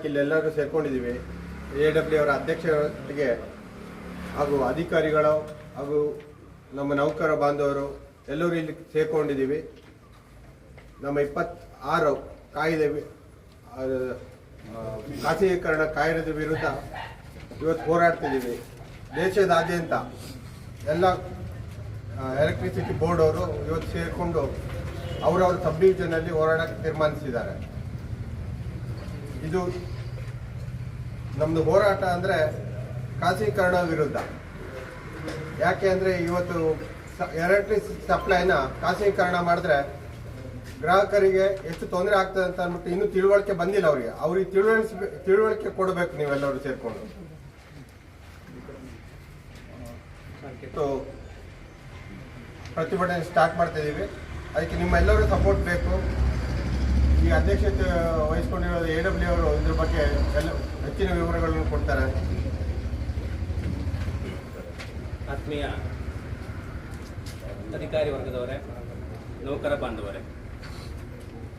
ಇಲ್ಲೆಲ್ಲರೂ ಸೇರ್ಕೊಂಡಿದ್ದೀವಿ. AW ಅವರ ಅಧ್ಯಕ್ಷರಿಗೆ ಹಾಗೂ ಅಧಿಕಾರಿಗಳು ಹಾಗೂ ನಮ್ಮ ನೌಕರ ಬಾಂಧವರು ಎಲ್ಲರೂ ಇಲ್ಲಿ ಸೇರ್ಕೊಂಡಿದ್ದೀವಿ. ನಮ್ಮ 26 ಕಾಯ್ದೆ ಖಾಸಗೀಕರಣ ಕಾಯ್ದೆದ ವಿರುದ್ಧ ಇವತ್ತು ಹೋರಾಡ್ತಿದ್ದೀವಿ. ದೇಶದಾದ್ಯಂತ ಎಲ್ಲ ಎಲೆಕ್ಟ್ರಿಸಿಟಿ ಬೋರ್ಡ್ ಅವರು ಇವತ್ತು ಸೇರಿಕೊಂಡು ಅವರವ್ರ ಸಬ್ ಡಿವಿಷನಲ್ಲಿ ಹೋರಾಡಕ್ಕೆ ತೀರ್ಮಾನಿಸಿದ್ದಾರೆ. ಇದು ನಮ್ಮದು ಹೋರಾಟ ಅಂದರೆ ಖಾಸಗೀಕರಣ ವಿರುದ್ಧ. ಯಾಕೆ ಅಂದರೆ ಇವತ್ತು ಎಲೆಕ್ಟ್ರಿಸಿಟಿ ಸಪ್ಲೈನ ಖಾಸಗೀಕರಣ ಮಾಡಿದ್ರೆ ಗ್ರಾಹಕರಿಗೆ ಎಷ್ಟು ತೊಂದರೆ ಆಗ್ತದೆ ಅಂತ ಅಂದ್ಬಿಟ್ಟು ಇನ್ನೂ ತಿಳುವಳಿಕೆ ಬಂದಿಲ್ಲ. ಅವ್ರಿಗೆ ತಿಳುವಳಿಕೆ ಕೊಡಬೇಕು ನೀವೆಲ್ಲರೂ ಸೇರಿಕೊಂಡು. ಪ್ರತಿಭಟನೆ ಸ್ಟಾರ್ಟ್ ಮಾಡ್ತಿದ್ದೀವಿ. ಅದಕ್ಕೆ ನಿಮ್ಮೆಲ್ಲರೂ ಸಪೋರ್ಟ್ ಬೇಕು. ಈ ಅಧ್ಯಕ್ಷತೆ ವಹಿಸ್ಕೊಂಡಿರೋದು AW ಅವರು ಇದ್ರ ಬಗ್ಗೆ ಎಲ್ಲ ಹೆಚ್ಚಿನ ವಿವರಗಳನ್ನು ಕೊಡ್ತಾರೆ. ಆತ್ಮೀಯ ಅಧಿಕಾರಿ ವರ್ಗದವರೇ, ನೌಕರ ಬಾಂಧವರೇ,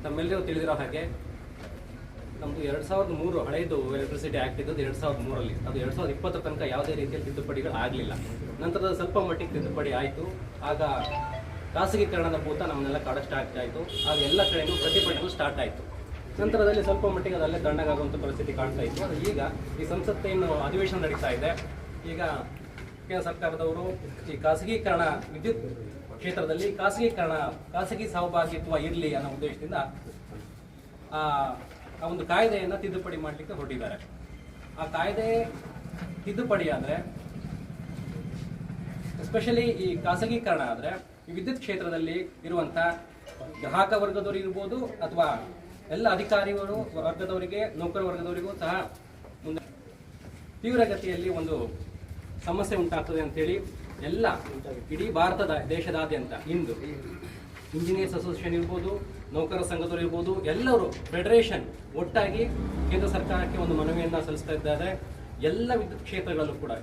ನಮ್ಮೆಲ್ಲರೂ ತಿಳಿದಿರೋ ಹಾಗೆ ನಮ್ಮದು 2003 ಹಳೆಯದು ಎಲೆಕ್ಟ್ರಿಸಿಟಿ ಆ್ಯಕ್ಟ್ ಇದ್ದದ್ದು 2003ರಲ್ಲಿ. ಅದು 2020 ತನಕ ಯಾವುದೇ ರೀತಿಯಲ್ಲಿ ತಿದ್ದುಪಡಿಗಳು ಆಗಲಿಲ್ಲ. ನಂತರದ ಸ್ವಲ್ಪ ಮಟ್ಟಿಗೆ ತಿದ್ದುಪಡಿ ಆಯಿತು. ಆಗ ಖಾಸಗೀಕರಣದ ಭೂತ ನಮ್ಮನ್ನೆಲ್ಲ ಕಾಡ ಸ್ಟಾರ್ಟ್ ಆಯಿತು. ಆಗ ಎಲ್ಲ ಕಡೆಯೂ ಪ್ರತಿಭಟನೆ ಸ್ಟಾರ್ಟ್ ಆಯಿತು. ನಂತರದಲ್ಲಿ ಸ್ವಲ್ಪ ಮಟ್ಟಿಗೆ ಅದಲ್ಲೇ ತಣ್ಣಗಾಗುವಂಥ ಪರಿಸ್ಥಿತಿ ಕಾಣ್ತಾ ಇತ್ತು. ಅದು ಈಗ ಈ ಸಂಸತ್ತೇನು ಅಧಿವೇಶನ ನಡೀತಾ ಇದೆ. ಈಗ ಕೇಂದ್ರ ಸರ್ಕಾರದವರು ಈ ಖಾಸಗೀಕರಣ ವಿದ್ಯುತ್ ಕ್ಷೇತ್ರದಲ್ಲಿ ಖಾಸಗಿ ಸಹಭಾಗಿತ್ವ ಇರಲಿ ಅನ್ನೋ ಉದ್ದೇಶದಿಂದ ಆ ಒಂದು ಕಾಯ್ದೆಯನ್ನು ತಿದ್ದುಪಡಿ ಮಾಡಲಿಕ್ಕೆ ಹೊರಟಿದ್ದಾರೆ. ಆ ಕಾಯ್ದೆ ತಿದ್ದುಪಡಿ ಆದರೆ ಎಸ್ಪೆಷಲಿ ಈ ಖಾಸಗೀಕರಣ ಆದರೆ ಈ ವಿದ್ಯುತ್ ಕ್ಷೇತ್ರದಲ್ಲಿ ಇರುವಂಥ ಗ್ರಾಹಕ ವರ್ಗದವರು ಇರ್ಬೋದು ಅಥವಾ ಎಲ್ಲ ಅಧಿಕಾರಿಗಳು ವರ್ಗದವರಿಗೆ, ನೌಕರ ವರ್ಗದವರಿಗೂ ಸಹ ಮುಂದೆ ತೀವ್ರಗತಿಯಲ್ಲಿ ಒಂದು ಸಮಸ್ಯೆ ಉಂಟಾಗ್ತದೆ ಅಂತೇಳಿ ಎಲ್ಲ ಇಡೀ ದೇಶದಾದ್ಯಂತ ಇಂದು ಇಂಜಿನಿಯರ್ಸ್ ಅಸೋಸಿಯೇಷನ್ ಇರ್ಬೋದು, ನೌಕರ ಸಂಘದವರು ಇರ್ಬೋದು, ಎಲ್ಲರೂ ಫೆಡರೇಷನ್ ಒಟ್ಟಾಗಿ ಕೇಂದ್ರ ಸರ್ಕಾರಕ್ಕೆ ಒಂದು ಮನವಿಯನ್ನು ಸಲ್ಲಿಸ್ತಾ ಇದ್ದಾರೆ. ಎಲ್ಲ ವಿದ್ಯುತ್ ಕ್ಷೇತ್ರಗಳಲ್ಲೂ ಕೂಡ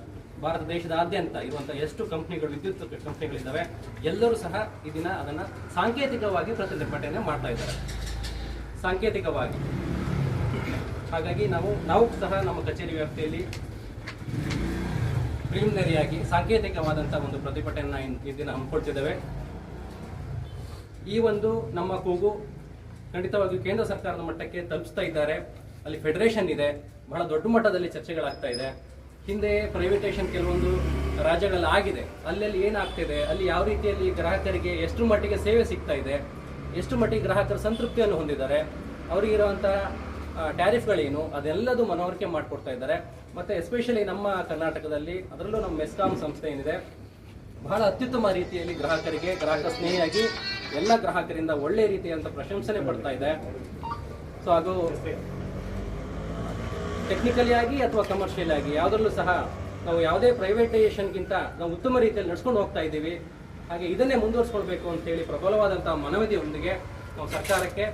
ಭಾರತ ದೇಶದಾದ್ಯಂತ ಇರುವಂತಹ ಎಷ್ಟು ಕಂಪ್ನಿಗಳು, ವಿದ್ಯುತ್ ಕಂಪ್ನಿಗಳಿದ್ದಾವೆ, ಎಲ್ಲರೂ ಸಹ ಈ ದಿನ ಅದನ್ನು ಸಾಂಕೇತಿಕವಾಗಿ ಪ್ರತಿಭಟನೆ ಮಾಡ್ತಾ ಇದ್ದಾರೆ. ಸಾಂಕೇತಿಕವಾಗಿ. ಹಾಗಾಗಿ ನಾವು ಸಹ ನಮ್ಮ ಕಚೇರಿ ವ್ಯಾಪ್ತಿಯಲ್ಲಿ ಪ್ರಿಲಿಮಿನರಿಯಾಗಿ ಸಾಂಕೇತಿಕವಾದಂಥ ಒಂದು ಪ್ರತಿಭಟನೆಯನ್ನು ಈ ದಿನ ಹಮ್ಮಿಕೊಳ್ತಿದ್ದೇವೆ. ಈ ಒಂದು ನಮ್ಮ ಕೂಗು ಖಂಡಿತವಾಗಿಯೂ ಕೇಂದ್ರ ಸರ್ಕಾರದ ಮಟ್ಟಕ್ಕೆ ತಲುಪಿಸ್ತಾ ಇದ್ದಾರೆ. ಅಲ್ಲಿ ಫೆಡರೇಷನ್ ಇದೆ, ಬಹಳ ದೊಡ್ಡ ಮಟ್ಟದಲ್ಲಿ ಚರ್ಚೆಗಳಾಗ್ತಾ ಇದೆ. ಹಿಂದೆ ಪ್ರೈವೇಟೇಷನ್ ಕೆಲವೊಂದು ರಾಜ್ಯಗಳಲ್ಲಿ ಆಗಿದೆ. ಅಲ್ಲೆಲ್ಲಿ ಏನಾಗ್ತಿದೆ, ಅಲ್ಲಿ ಯಾವ ರೀತಿಯಲ್ಲಿ ಗ್ರಾಹಕರಿಗೆ ಎಷ್ಟು ಮಟ್ಟಿಗೆ ಸೇವೆ ಸಿಗ್ತಾ ಇದೆ, ಎಷ್ಟು ಮಟ್ಟಿಗೆ ಗ್ರಾಹಕರ ಸಂತೃಪ್ತಿಯನ್ನು ಹೊಂದಿದ್ದಾರೆ, ಅವರಿಗಿರುವಂಥ ಟ್ಯಾರಿಫ್ಗಳೇನು, ಅದೆಲ್ಲದೂ ಮನವರಿಕೆ ಮಾಡಿಕೊಡ್ತಾ ಇದ್ದಾರೆ. ಮತ್ತು ಎಸ್ಪೆಷಲಿ ನಮ್ಮ ಕರ್ನಾಟಕದಲ್ಲಿ, ಅದರಲ್ಲೂ ನಮ್ಮ ಮೆಸ್ಕಾಂ ಸಂಸ್ಥೆ ಏನಿದೆ, ಬಹಳ ಅತ್ಯುತ್ತಮ ರೀತಿಯಲ್ಲಿ ಗ್ರಾಹಕ ಸ್ನೇಹಿಯಾಗಿ ಎಲ್ಲ ಗ್ರಾಹಕರಿಂದ ಒಳ್ಳೆ ರೀತಿಯಂಥ ಪ್ರಶಂಸನೆ ಪಡ್ತಾ ಇದೆ. ಸೊ ಅದು ಟೆಕ್ನಿಕಲಿ ಆಗಿ ಅಥವಾ ಕಮರ್ಷಿಯಲ್ ಆಗಿ ಯಾವುದರಲ್ಲೂ ಸಹ ನಾವು ಯಾವುದೇ ಪ್ರೈವೇಟೈಸೇಷನ್ಗಿಂತ ನಾವು ಉತ್ತಮ ರೀತಿಯಲ್ಲಿ ನಡ್ಸ್ಕೊಂಡು ಹೋಗ್ತಾ ಇದ್ದೀವಿ. ಹಾಗೆ ಇದನ್ನೇ ಮುಂದುವರಿಸ್ಕೊಳ್ಬೇಕು ಅಂತೇಳಿ ಪ್ರಬಲವಾದಂಥ ಮನವಿಯೊಂದಿಗೆ ನಾವು ಸರ್ಕಾರಕ್ಕೆ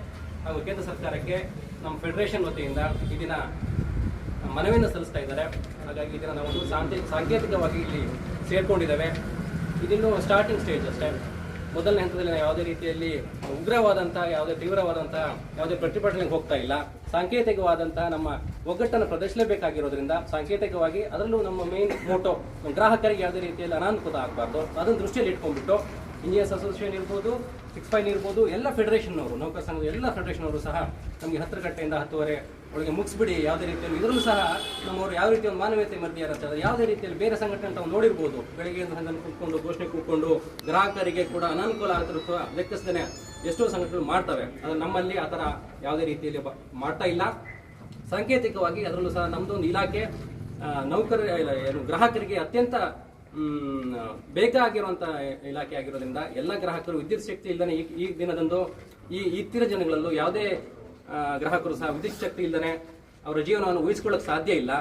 ಹಾಗೂ ಕೇಂದ್ರ ಸರ್ಕಾರಕ್ಕೆ ನಮ್ಮ ಫೆಡರೇಷನ್ ವತಿಯಿಂದ ಈ ದಿನ ಮನವಿಯನ್ನು ಸಲ್ಲಿಸ್ತಾ ಇದ್ದಾರೆ. ಹಾಗಾಗಿ ಇದನ್ನು ನಾವು ಸಾಂಕೇತಿಕವಾಗಿ ಇಲ್ಲಿ ಸೇರ್ಕೊಂಡಿದ್ದೇವೆ. ಇದಿನ್ನೂ ಸ್ಟಾರ್ಟಿಂಗ್ ಸ್ಟೇಜ್ ಅಷ್ಟೇ. ಮೊದಲನೇ ಹಂತದಲ್ಲಿ ನಾವು ಯಾವುದೇ ರೀತಿಯಲ್ಲಿ ಉಗ್ರವಾದಂಥ, ಯಾವುದೇ ಪ್ರತಿಭಟನೆಗೆ ಹೋಗ್ತಾ ಇಲ್ಲ. ಸಾಂಕೇತಿಕವಾದಂಥ ನಮ್ಮ ಒಗ್ಗಟ್ಟನ್ನು ಪ್ರದರ್ಶಿಸಲೇಬೇಕಾಗಿರೋದ್ರಿಂದ ಸಾಂಕೇತಿಕವಾಗಿ, ಅದರಲ್ಲೂ ನಮ್ಮ ಮೇನ್ ಮೋಟೋ ಗ್ರಾಹಕರಿಗೆ ಯಾವುದೇ ರೀತಿಯಲ್ಲಿ ಅನಾನುಕೂಲ ಆಗಬಾರ್ದು, ಅದನ್ನು ದೃಷ್ಟಿಯಲ್ಲಿ ಇಟ್ಕೊಂಡ್ಬಿಟ್ಟು ಇಂಜಿನಿಯರ್ಸ್ ಅಸೋಸಿಯೇಷನ್ ಇರ್ಬೋದು, 6 ಇರ್ಬೋದು, ಎಲ್ಲ ಫೆಡರೇಷನ್ನವರು, ನೌಕರ ಸಂಘದ ಎಲ್ಲ ಫೆಡರೇಷನ್ನವರು ಸಹ ನಮಗೆ 10 ಗಂಟೆಯಿಂದ 10:30 ಒಳಗೆ ಮುಗಿಸ್ಬಿಡಿ. ಯಾವುದೇ ರೀತಿಯಲ್ಲಿ ಇದರಲ್ಲೂ ಸಹ ನಮ್ಮವರು ಯಾವ ರೀತಿ ಒಂದು ಮಾನವೀಯತೆ ಮಧ್ಯೆ ಯಾವುದೇ ರೀತಿಯಲ್ಲಿ ಬೇರೆ ಸಂಘಟನೆ ತಾವು ನೋಡಿರ್ಬೋದು, ಬೆಳಗ್ಗೆ ಕೂತ್ಕೊಂಡು ಘೋಷಣೆ ಕೂತ್ಕೊಂಡು ಗ್ರಾಹಕರಿಗೆ ಕೂಡ ಅನಾನುಕೂಲ ಆದರೂ ಸಹ ಲೆಕ್ಕಿಸದೇ ಎಷ್ಟೋ ಸಂಘಟನೆಗಳು ಮಾಡ್ತವೆ. ಅದು ನಮ್ಮಲ್ಲಿ ಆ ಥರ ಯಾವುದೇ ರೀತಿಯಲ್ಲಿ ಮಾಡ್ತಾ ಇಲ್ಲ. ಸಾಂಕೇತಿಕವಾಗಿ ಅದರಲ್ಲೂ ಸಹ ನಮ್ಮದೊಂದು ಇಲಾಖೆ ಗ್ರಾಹಕರಿಗೆ ಅತ್ಯಂತ ಬೇಕಾಗಿರುವಂಥ ಇಲಾಖೆ ಆಗಿರೋದ್ರಿಂದ ಎಲ್ಲ ಗ್ರಾಹಕರು ವಿದ್ಯುತ್ ಶಕ್ತಿ ಇಲ್ಲದೇ ಈ ದಿನದಂದು ಈ ಇತ್ತೀರ ಜನಗಳಲ್ಲೂ ಯಾವುದೇ ಗ್ರಾಹಕರು ಸಹ ವಿದ್ಯುತ್ ಶಕ್ತಿ ಇಲ್ಲದೇ ಅವರ ಜೀವನವನ್ನು ಊಹಿಸ್ಕೊಳ್ಳೋಕೆ ಸಾಧ್ಯ ಇಲ್ಲ.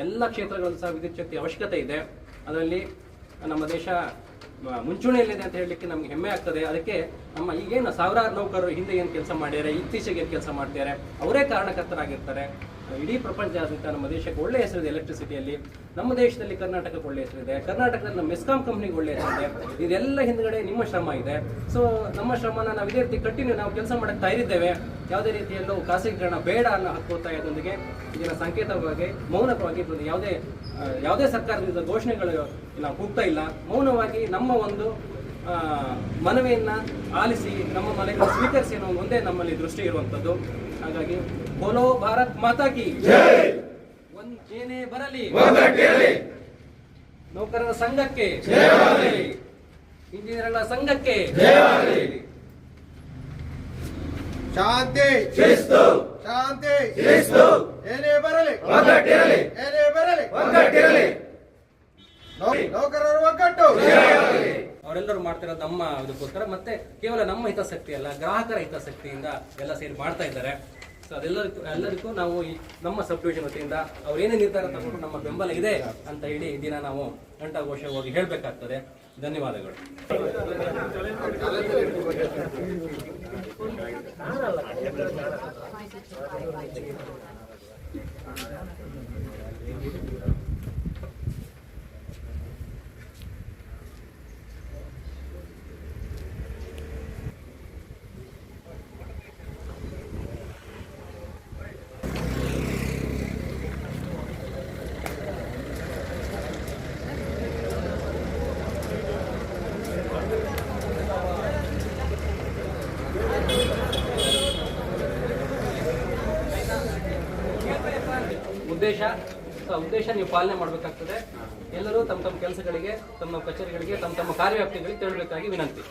ಎಲ್ಲ ಕ್ಷೇತ್ರಗಳಲ್ಲೂ ಸಹ ವಿದ್ಯುತ್ ಶಕ್ತಿ ಅವಶ್ಯಕತೆ ಇದೆ. ಅದರಲ್ಲಿ ನಮ್ಮ ದೇಶ ಮುಂಚೂಣಿಯಲ್ಲಿದೆ ಅಂತ ಹೇಳಲಿಕ್ಕೆ ನಮ್ಗೆ ಹೆಮ್ಮೆ ಆಗ್ತದೆ. ಅದಕ್ಕೆ ನಮ್ಮ ಈಗೇನು ಸಾವಿರಾರು ನೌಕರರು ಹಿಂದೆ ಏನು ಕೆಲಸ ಮಾಡ್ಯಾರೆ, ಇತ್ತೀಚೆಗೆ ಏನು ಕೆಲಸ ಮಾಡ್ತಾರೆ, ಅವರೇ ಕಾರಣಕರ್ತರಾಗಿರ್ತಾರೆ. ಇಡೀ ಪ್ರಪಂಚಾದ್ಯಂತ ನಮ್ಮ ದೇಶಕ್ಕೆ ಒಳ್ಳೆ ಹೆಸರಿದೆ ಎಲೆಕ್ಟ್ರಿಸಿಟಿಯಲ್ಲಿ. ನಮ್ಮ ದೇಶದಲ್ಲಿ ಕರ್ನಾಟಕಕ್ಕೆ ಒಳ್ಳೆ ಹೆಸರಿದೆ, ಕರ್ನಾಟಕದಲ್ಲಿ ನಮ್ಮ ಮೆಸ್ಕಾಂ ಕಂಪ್ನಿಗೆ ಒಳ್ಳೆ ಹೆಸರಿದೆ. ಇದೆಲ್ಲ ಹಿಂದ್ಗಡೆ ನಿಮ್ಮ ಶ್ರಮ ಇದೆ. ಸೊ ನಮ್ಮ ಶ್ರಮನ ನಾವು ಇದೇ ರೀತಿ ಕಂಟಿನ್ಯೂ ನಾವು ಕೆಲಸ ಮಾಡಕ್ಕೆ ತಯಾರಿದ್ದೇವೆ. ಯಾವುದೇ ರೀತಿಯಲ್ಲೂ ಖಾಸಗೀಕರಣ ಬೇಡ ಅನ್ನೋ ಒತ್ತಾಯದೊಂದಿಗೆ ಇದರ ಸಂಕೇತವಾಗಿ ಮೌನವಾಗಿ ಯಾವುದೇ ಸರ್ಕಾರದಿಂದ ಘೋಷಣೆಗಳು ನಾವು ಕೂಗ್ತಾ ಇಲ್ಲ. ಮೌನವಾಗಿ ನಮ್ಮ ಒಂದು ಮನವಿಯನ್ನ ಆಲಿಸಿ ನಮ್ಮ ಮನೆಗಳ ಸ್ವೀಕರಿಸಿ ಅನ್ನೋ ಒಂದೇ ನಮ್ಮಲ್ಲಿ ದೃಷ್ಟಿ ಇರುವಂತದ್ದು. ಹಾಗಾಗಿ ಬೋಲೋ ಭಾರತ್ ಮಾತಾ ಕಿ ಜೈ. ಏನೇ ಬರಲಿ ನೌಕರರ ಸಂಘಕ್ಕೆ ಜಯವಾಗಲಿ, ಇಂಜಿನಿಯರ್ಗಳ ಸಂಘಕ್ಕೆ ಜಯವಾಗಲಿ. ಶಾಂತಿ ಶಿಸ್ತು, ಶಾಂತಿ ಶಿಸ್ತು, ಏನೇ ಬರಲಿ ಒಗ್ಗಟ್ಟಿರಲಿ, ಏನೇ ಬರಲಿ ಒಗ್ಗಟ್ಟಿರಲಿ, ನೌಕರರ ಒಗ್ಗಟ್ಟು. ಅವರೆಲ್ಲರೂ ಮಾಡ್ತಿರೋದು ನಮ್ಮ ಇದಕ್ಕೋಸ್ಕರ, ಮತ್ತೆ ಕೇವಲ ನಮ್ಮ ಹಿತಾಸಕ್ತಿ ಅಲ್ಲ, ಗ್ರಾಹಕರ ಹಿತಾಸಕ್ತಿಯಿಂದ ಎಲ್ಲ ಸೇರಿ ಮಾಡ್ತಾ ಇದ್ದಾರೆ. ಸೊ ಎಲ್ಲರಿಗೂ ನಾವು ನಮ್ಮ ಸಬ್ ಡಿವಿಷನ್ ವತಿಯಿಂದ ಅವ್ರೇನೇ ನಿರ್ಧಾರ ತಗೊಂಡು ನಮ್ಮ ಬೆಂಬಲ ಇದೆ ಅಂತ ಹೇಳಿ ಈ ದಿನ ನಾವು ಕಂಠಘೋಷವಾಗಿ ಹೇಳಬೇಕಾಗ್ತದೆ. ಧನ್ಯವಾದಗಳು. ಉದ್ದೇಶ ನೀವು ಪಾಲನೆ ಮಾಡಬೇಕಾಗ್ತದೆ. ಎಲ್ಲರೂ ತಮ್ಮ ಕೆಲಸಗಳಿಗೆ, ತಮ್ಮ ಕಚೇರಿಗಳಿಗೆ, ತಮ್ಮ ಕಾರ್ಯವ್ಯಾಪ್ತಿಗಳಿಗೆ ತೆರಳಬೇಕಾಗಿ ವಿನಂತಿ.